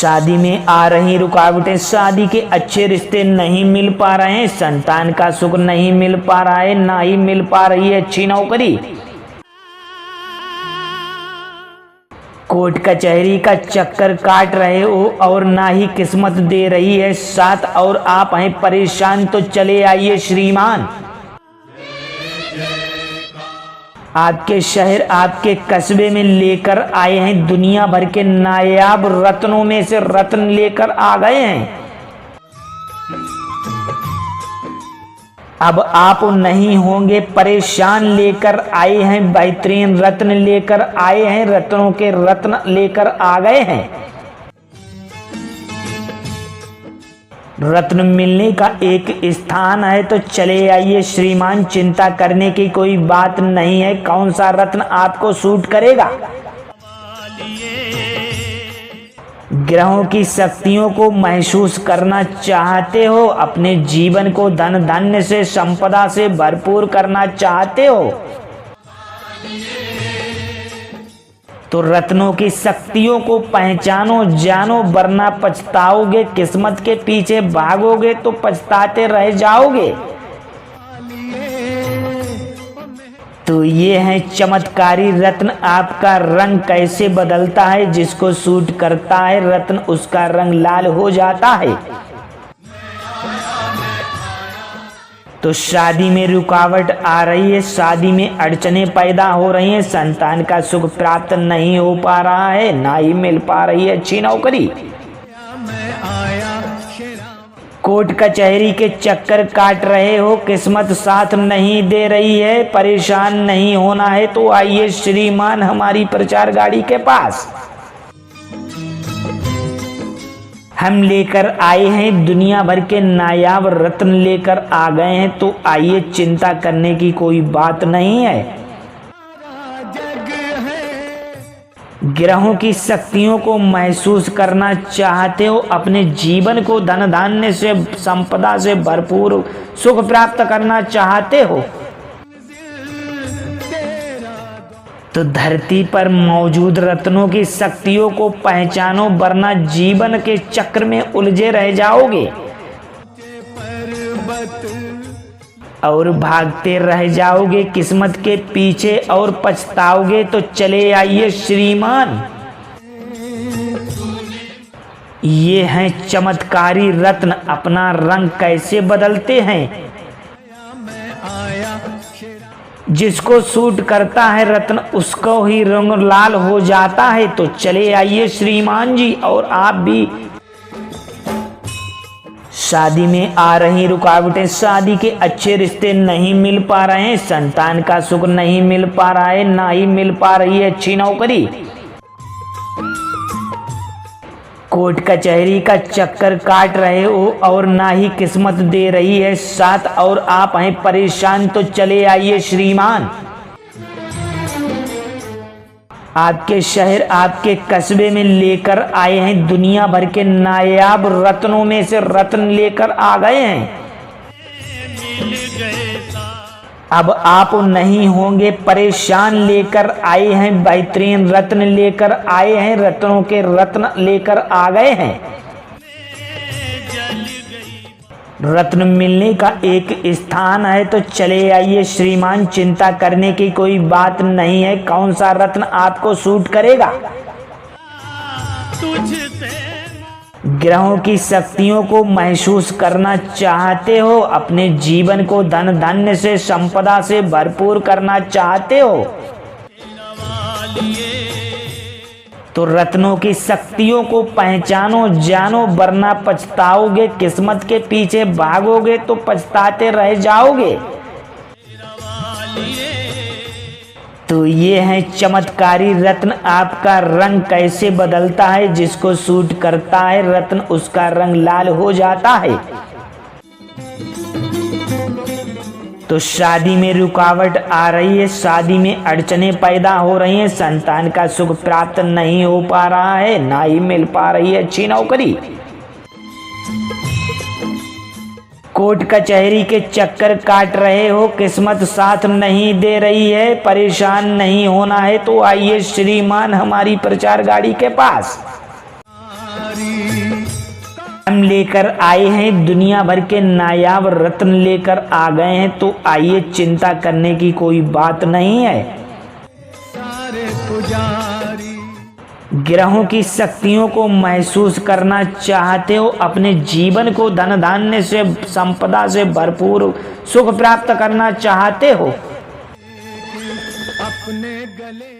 शादी में आ रही रुकावटें, शादी के अच्छे रिश्ते नहीं मिल पा रहे हैं, संतान का सुख नहीं मिल पा रहा है, ना ही मिल पा रही है अच्छी नौकरी। कोर्ट कचहरी का चक्कर काट रहे हो और ना ही किस्मत दे रही है साथ, और आप हैं परेशान, तो चले आइए श्रीमान। आपके शहर, आपके कस्बे में लेकर आए हैं दुनिया भर के नायाब रत्नों में से रत्न लेकर आ गए हैं। अब आप नहीं होंगे परेशान, लेकर आए हैं बेहतरीन रत्न लेकर आए हैं, रत्नों के रत्न लेकर आ गए हैं। रत्न मिलने का एक स्थान है, तो चले आइए श्रीमान, चिंता करने की कोई बात नहीं है। कौन सा रत्न आपको सूट करेगा? ग्रहों की शक्तियों को महसूस करना चाहते हो? अपने जीवन को धन धान्य से, संपदा से भरपूर करना चाहते हो? तो रत्नों की शक्तियों को पहचानो, जानो, वरना पछताओगे। किस्मत के पीछे भागोगे तो पछताते रह जाओगे। तो ये है चमत्कारी रत्न। आपका रंग कैसे बदलता है, जिसको सूट करता है रत्न उसका रंग लाल हो जाता है। तो शादी में रुकावट आ रही है, शादी में अड़चनें पैदा हो रही हैं, संतान का सुख प्राप्त नहीं हो पा रहा है, ना ही मिल पा रही है अच्छी नौकरी। कोर्ट कचहरी के चक्कर काट रहे हो, किस्मत साथ नहीं दे रही है, परेशान नहीं होना है, तो आइए श्रीमान हमारी प्रचार गाड़ी के पास। हम लेकर आए हैं दुनिया भर के नायाब रत्न लेकर आ गए हैं, तो आइए, चिंता करने की कोई बात नहीं है। ग्रहों की शक्तियों को महसूस करना चाहते हो? अपने जीवन को धन धान्य से, संपदा से भरपूर सुख प्राप्त करना चाहते हो? तो धरती पर मौजूद रत्नों की शक्तियों को पहचानो, वरना जीवन के चक्र में उलझे रह जाओगे और भागते रह जाओगे किस्मत के पीछे और पछताओगे। तो चले आइए श्रीमान, ये हैं चमत्कारी रत्न। अपना रंग कैसे बदलते हैं, जिसको सूट करता है रत्न उसको ही रंग लाल हो जाता है। तो चले आइए श्रीमान जी, और आप भी। शादी में आ रही रुकावटें, शादी के अच्छे रिश्ते नहीं मिल पा रहे हैं, संतान का सुख नहीं मिल पा रहा है, ना ही मिल पा रही है अच्छी नौकरी। कोर्ट कचहरी का चक्कर काट रहे हो और ना ही किस्मत दे रही है साथ, और आप हैं परेशान, तो चले आइए श्रीमान। आपके शहर, आपके कस्बे में लेकर आए हैं दुनिया भर के नायाब रत्नों में से रत्न लेकर आ गए हैं। अब आप नहीं होंगे परेशान, लेकर आए हैं बेहतरीन रत्न लेकर आए हैं, रत्नों के रत्न लेकर आ गए हैं। रत्न मिलने का एक स्थान है, तो चले आइए श्रीमान, चिंता करने की कोई बात नहीं है। कौन सा रत्न आपको सूट करेगा? ग्रहों की शक्तियों को महसूस करना चाहते हो? अपने जीवन को धन धान्य से, संपदा से भरपूर करना चाहते हो? तो रत्नों की शक्तियों को पहचानो, जानो, वरना पछताओगे। किस्मत के पीछे भागोगे तो पछताते रह जाओगे। तो ये है चमत्कारी रत्न। आपका रंग कैसे बदलता है, जिसको सूट करता है रत्न उसका रंग लाल हो जाता है। तो शादी में रुकावट आ रही है, शादी में अड़चनें पैदा हो रही हैं, संतान का सुख प्राप्त नहीं हो पा रहा है, ना ही मिल पा रही है अच्छी नौकरी। कोर्ट कचहरी के चक्कर काट रहे हो, किस्मत साथ नहीं दे रही है, परेशान नहीं होना है, तो आइए श्रीमान हमारी प्रचार गाड़ी के पास। हम लेकर आए हैं दुनिया भर के नायाब रत्न लेकर आ गए हैं, तो आइए चिंता करने की कोई बात नहीं है। सारे पुजारी ग्रहों की शक्तियों को महसूस करना चाहते हो, अपने जीवन को धन धान्य से संपदा से भरपूर सुख प्राप्त करना चाहते हो, अपने गले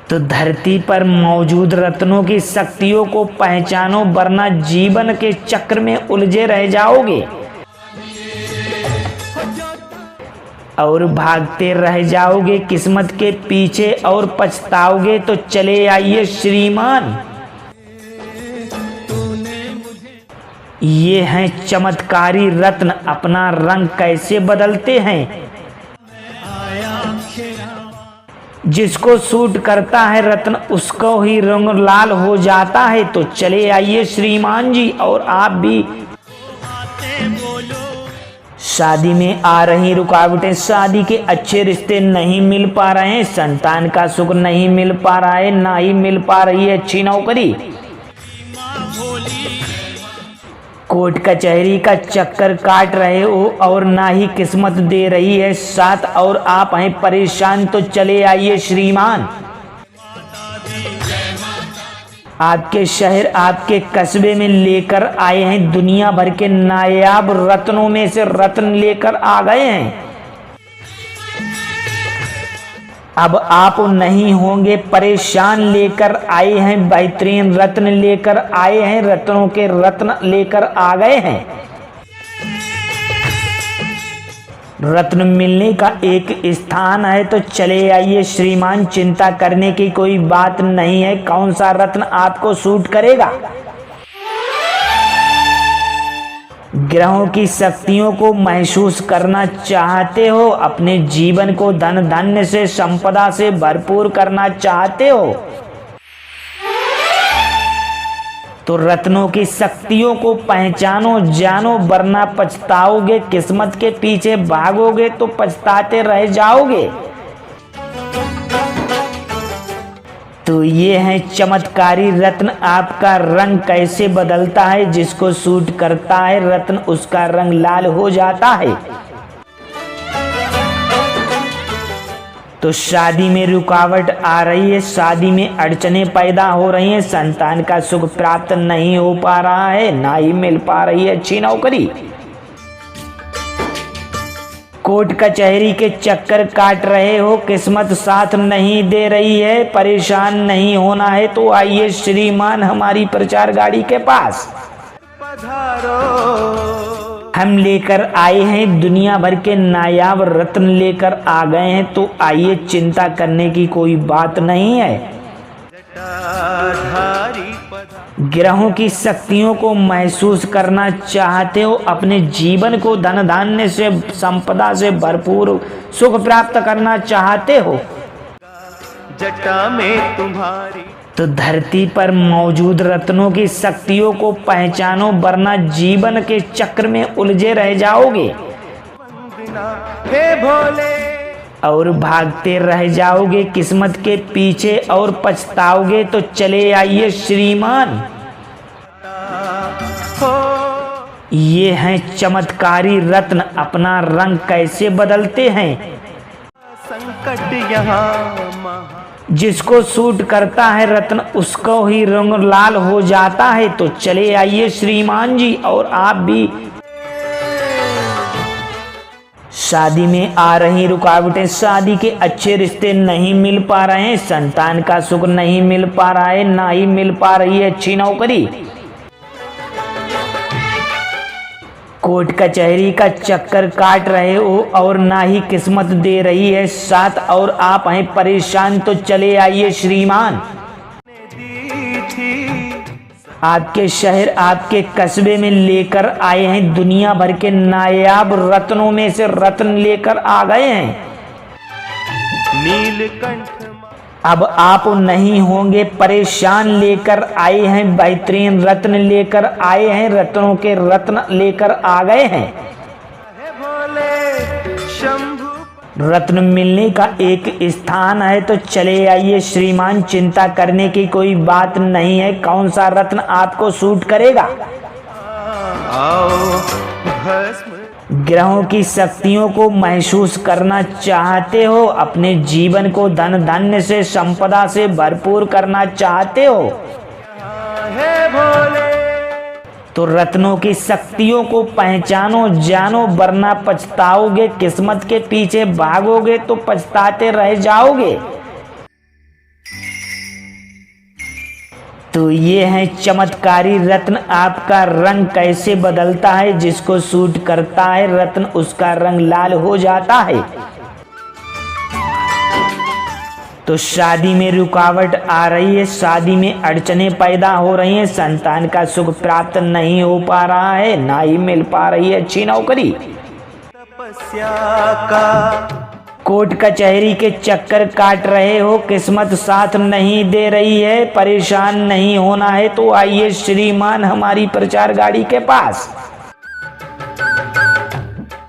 तो धरती पर मौजूद रत्नों की शक्तियों को पहचानो, वरना जीवन के चक्र में उलझे रह जाओगे और भागते रह जाओगे किस्मत के पीछे और पछताओगे। तो चले आइए श्रीमान, ये हैं चमत्कारी रत्न, अपना रंग कैसे बदलते हैं। जिसको सूट करता है रत्न उसको ही रंग लाल हो जाता है। तो चले आइए श्रीमान जी, और आप भी शादी में आ रही रुकावटें, शादी के अच्छे रिश्ते नहीं मिल पा रहे हैं, संतान का सुख नहीं मिल पा रहा है, ना ही मिल पा रही है अच्छी नौकरी, कोर्ट कचहरी का चक्कर काट रहे हो और ना ही किस्मत दे रही है साथ, और आप हैं परेशान। तो चले आइए श्रीमान, आपके शहर आपके कस्बे में लेकर आए हैं दुनिया भर के नायाब रत्नों में से रत्न लेकर आ गए हैं। अब आप नहीं होंगे परेशान, लेकर आए हैं बेहतरीन रत्न लेकर आए हैं, रत्नों के रत्न लेकर आ गए हैं। रत्न मिलने का एक स्थान है, तो चले आइए श्रीमान, चिंता करने की कोई बात नहीं है। कौन सा रत्न आपको सूट करेगा। ग्रहों की शक्तियों को महसूस करना चाहते हो, अपने जीवन को धन धान्य से संपदा से भरपूर करना चाहते हो, तो रत्नों की शक्तियों को पहचानो जानो, वरना पछताओगे, किस्मत के पीछे भागोगे तो पछताते रह जाओगे। तो ये है चमत्कारी रत्न, आपका रंग कैसे बदलता है, जिसको सूट करता है रत्न उसका रंग लाल हो जाता है। तो शादी में रुकावट आ रही है, शादी में अड़चनें पैदा हो रही हैं, संतान का सुख प्राप्त नहीं हो पा रहा है, ना ही मिल पा रही है अच्छी नौकरी, कोर्ट कचहरी के चक्कर काट रहे हो, किस्मत साथ नहीं दे रही है, परेशान नहीं होना है। तो आइए श्रीमान हमारी प्रचार गाड़ी के पास, हम लेकर आए हैं दुनिया भर के नायाब रत्न लेकर आ गए हैं, तो आइए चिंता करने की कोई बात नहीं है। ग्रहों की शक्तियों को महसूस करना चाहते हो, अपने जीवन को धन धान्य से संपदा से भरपूर सुख प्राप्त करना चाहते हो, जटा में तुम्हारी, तो धरती पर मौजूद रत्नों की शक्तियों को पहचानो, वरना जीवन के चक्र में उलझे रह जाओगे हे भोले, और भागते रह जाओगे किस्मत के पीछे और पछताओगे। तो चले आइए श्रीमान, ये हैं चमत्कारी रत्न, अपना रंग कैसे बदलते हैं। संकट यहाँ जिसको सूट करता है रत्न उसको ही रंग लाल हो जाता है। तो चले आइए श्रीमान जी, और आप भी शादी में आ रही रुकावटें, शादी के अच्छे रिश्ते नहीं मिल पा रहे हैं, संतान का सुख नहीं मिल पा रहा है, ना ही मिल पा रही है अच्छी नौकरी, कोर्ट कचहरी का चक्कर काट रहे हो और ना ही किस्मत दे रही है साथ, और आप हैं परेशान। तो चले आइए श्रीमान, आपके शहर आपके कस्बे में लेकर आए हैं दुनिया भर के नायाब रत्नों में से रत्न लेकर आ गए हैं। नीलकंठ अब आप नहीं होंगे परेशान, लेकर आए हैं बेहतरीन रत्न लेकर आए हैं, रत्नों के रत्न लेकर आ गए हैं। हे भोले शंभु, रत्न मिलने का एक स्थान है, तो चले आइए श्रीमान, चिंता करने की कोई बात नहीं है। कौन सा रत्न आपको सूट करेगा। आओ भस्म ग्रहों की शक्तियों को महसूस करना चाहते हो, अपने जीवन को धन धान्य से संपदा से भरपूर करना चाहते हो, है भोले तो रत्नों की शक्तियों को पहचानो, जानो, वरना पछताओगे। किस्मत के पीछे भागोगे तो पछताते रह जाओगे। तो ये है चमत्कारी रत्न। आपका रंग कैसे बदलता है, जिसको सूट करता है रत्न उसका रंग लाल हो जाता है। तो शादी में रुकावट आ रही है, शादी में अड़चने पैदा हो रही हैं, संतान का सुख प्राप्त नहीं हो पा रहा है, ना ही मिल पा रही है अच्छी नौकरी, तपस्या का कोर्ट कचहरी के चक्कर काट रहे हो, किस्मत साथ नहीं दे रही है, परेशान नहीं होना है तो आइए श्रीमान हमारी प्रचार गाड़ी के पास।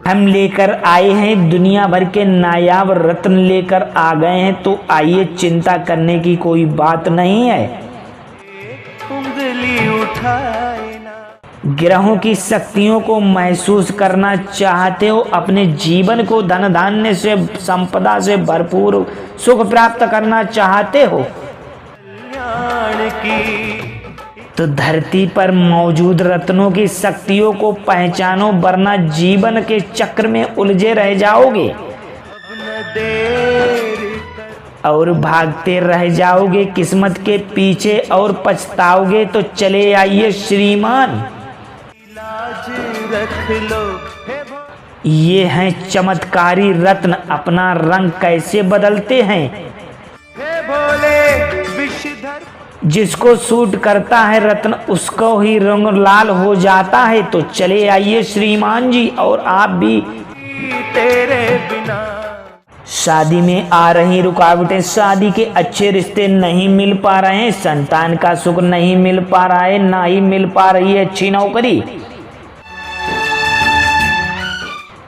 हम लेकर आए हैं दुनिया भर के नायाब रत्न लेकर आ गए हैं, तो आइए चिंता करने की कोई बात नहीं है। उंगली उठाए ना ग्रहों की शक्तियों को महसूस करना चाहते हो, अपने जीवन को धन धान्य से संपदा से भरपूर सुख प्राप्त करना चाहते हो, कल्याण की तो धरती पर मौजूद रत्नों की शक्तियों को पहचानो, वरना जीवन के चक्र में उलझे रह जाओगे अब न देर कर और भागते रह जाओगे किस्मत के पीछे और पछताओगे। तो चले आइए श्रीमान, लाज रख लो हे भोले ये हैं चमत्कारी रत्न। अपना रंग कैसे बदलते हैं, हे भोले विषधर जिसको सूट करता है रत्न उसको ही रंग लाल हो जाता है। तो चले आइए श्रीमान जी, और आप भी। तेरे बिना शादी में आ रही रुकावटें, शादी के अच्छे रिश्ते नहीं मिल पा रहे हैं, संतान का सुख नहीं मिल पा रहा है, ना ही मिल पा रही है अच्छी नौकरी,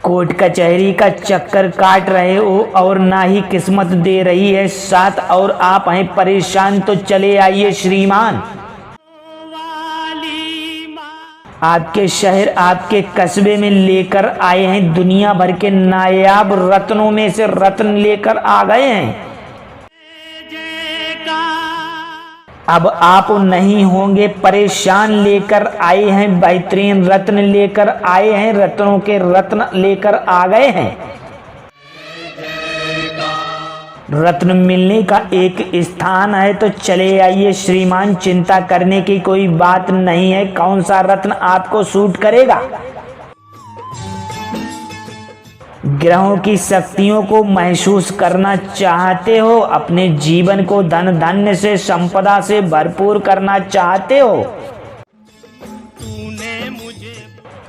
कोर्ट कचहरी का चक्कर काट रहे हो और ना ही किस्मत दे रही है साथ, और आप हैं परेशान। तो चले आइए श्रीमान, आपके शहर आपके कस्बे में लेकर आए हैं दुनिया भर के नायाब रत्नों में से रत्न लेकर आ गए हैं। अब आप नहीं होंगे परेशान, लेकर आए हैं बेहतरीन रत्न लेकर आए हैं, रत्नों के रत्न लेकर आ गए हैं। रत्न मिलने का एक स्थान है, तो चले आइए श्रीमान, चिंता करने की कोई बात नहीं है। कौन सा रत्न आपको सूट करेगा, ग्रहों की शक्तियों को महसूस करना चाहते हो, अपने जीवन को धन धान्य से संपदा से भरपूर करना चाहते हो,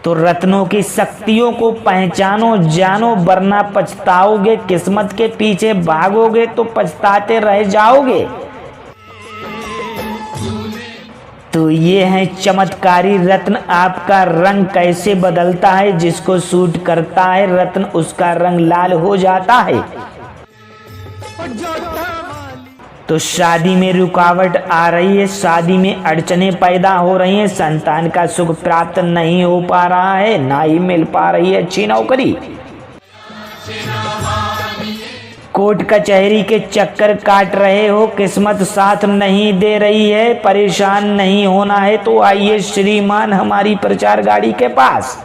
तो रत्नों की शक्तियों को पहचानो, जानो, वरना पछताओगे। किस्मत के पीछे भागोगे तो पछताते रह जाओगे। तो ये है चमत्कारी रत्न। आपका रंग कैसे बदलता है, जिसको सूट करता है रत्न उसका रंग लाल हो जाता है। तो शादी में रुकावट आ रही है, शादी में अड़चने पैदा हो रही हैं, संतान का सुख प्राप्त नहीं हो पा रहा है, ना ही मिल पा रही है अच्छी नौकरी, कोर्ट कचहरी के चक्कर काट रहे हो, किस्मत साथ नहीं दे रही है, परेशान नहीं होना है तो आइए श्रीमान हमारी प्रचार गाड़ी के पास।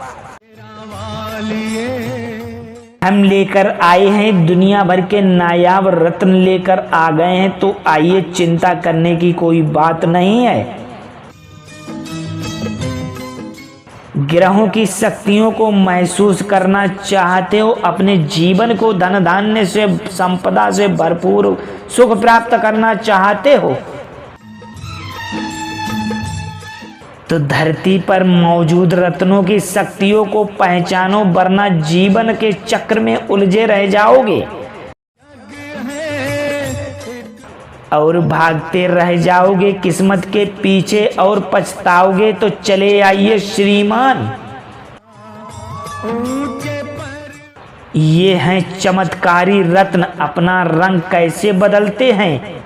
हम लेकर आए हैं दुनिया भर के नायाब रत्न लेकर आ गए हैं, तो आइए चिंता करने की कोई बात नहीं है। ग्रहों की शक्तियों को महसूस करना चाहते हो, अपने जीवन को धन धान्य से संपदा से भरपूर सुख प्राप्त करना चाहते हो, तो धरती पर मौजूद रत्नों की शक्तियों को पहचानो, वरना जीवन के चक्र में उलझे रह जाओगे और भागते रह जाओगे किस्मत के पीछे और पछताओगे। तो चले आइए श्रीमान, ये हैं चमत्कारी रत्न। अपना रंग कैसे बदलते हैं,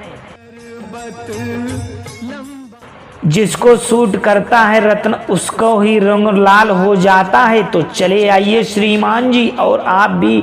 जिसको सूट करता है रत्न उसको ही रंग लाल हो जाता है। तो चले आइए श्रीमान जी, और आप भी